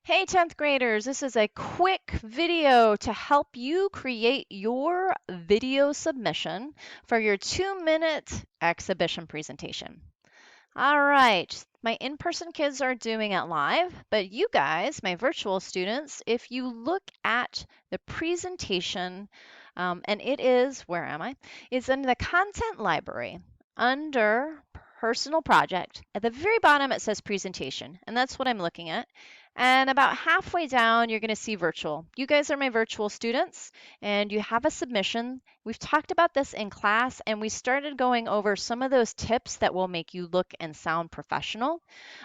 Hey 10th graders, this is a quick video to help you create your video submission for your 2-minute exhibition presentation. All right, my in-person kids are doing it live, but you guys, my virtual students, if you look at the presentation, and it is, where am I? It's in the content library under personal project. At the very bottom, it says presentation, and that's what I'm looking at. And about halfway down, you're going to see virtual. You guys are my virtual students, and you have a submission. We've talked about this in class, and we started going over some of those tips that will make you look and sound professional.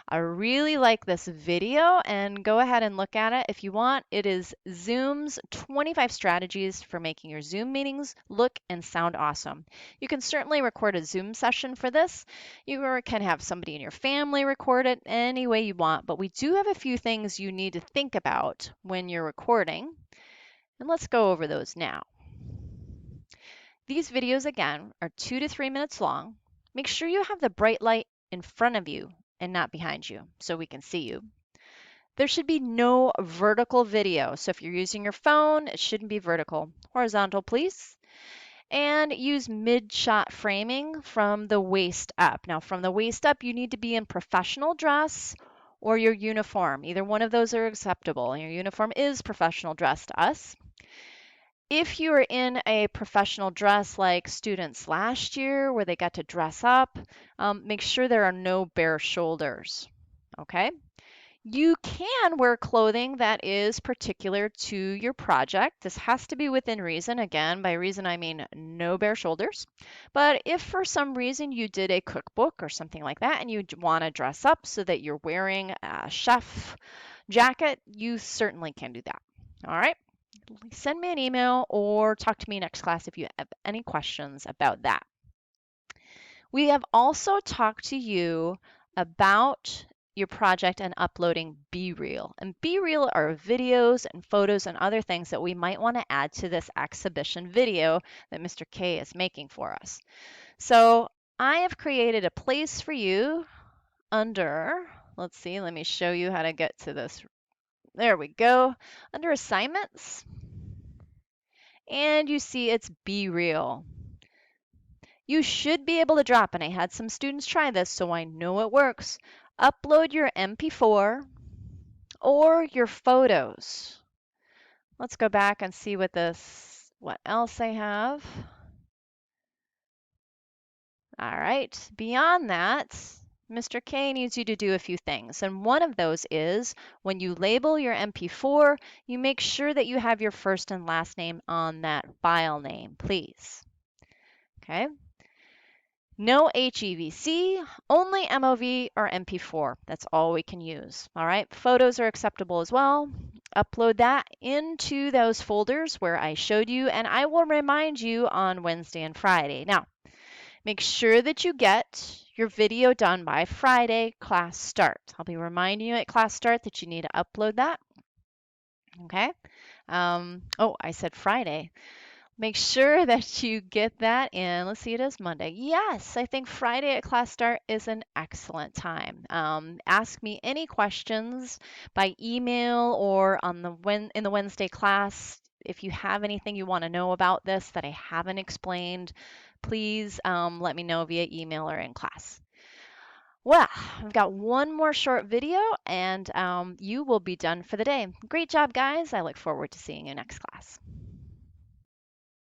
I really like this video, and go ahead and look at it if you want. It is Zoom's 25 strategies for making your Zoom meetings look and sound awesome. You can certainly record a Zoom session for this. You can have somebody in your family record it any way you want, but we do have a few things you need to think about when you're recording, and let's go over those now. These videos, again, are 2 to 3 minutes long. Make sure you have the bright light in front of you and not behind you so we can see you. There should be no vertical video. So if you're using your phone, it shouldn't be vertical. Horizontal, please. And use mid-shot framing from the waist up. Now, from the waist up, you need to be in professional dress or your uniform. Either one of those are acceptable. And your uniform is professional dress to us. If you are in a professional dress like students last year where they got to dress up, make sure there are no bare shoulders, okay? You can wear clothing that is particular to your project. This has to be within reason. Again, by reason, I mean no bare shoulders. But if for some reason you did a cookbook or something like that and you want to dress up so that you're wearing a chef jacket, you certainly can do that. All right? Send me an email or talk to me next class if you have any questions about that. We have also talked to you about your project and uploading BeReal. And BeReal are videos and photos and other things that we might want to add to this exhibition video that Mr. K is making for us. So I have created a place for you under, let's see, let me show you how to get to this. There we go. Under assignments, and you see it's BeReal. You should be able to drop, and I had some students try this, so I know it works. Upload your MP4 or your photos. Let's go back and see what else I have. All right, beyond that, Mr. K needs you to do a few things. And one of those is when you label your MP4, you make sure that you have your first and last name on that file name, please. Okay. No HEVC, only MOV or MP4. That's all we can use. All right. Photos are acceptable as well. Upload that into those folders where I showed you, and I will remind you on Wednesday and Friday. Now, make sure that you get your video done by Friday, class start. I'll be reminding you at class start that you need to upload that. Okay. Oh, I said Friday. Make sure that you get that in. Let's see, it is Monday. Yes, I think Friday at class start is an excellent time. Ask me any questions by email or in the Wednesday class. If you have anything you want to know about this that I haven't explained, please let me know via email or in class. Well, I've got one more short video and you will be done for the day. Great job, guys. I look forward to seeing you next class.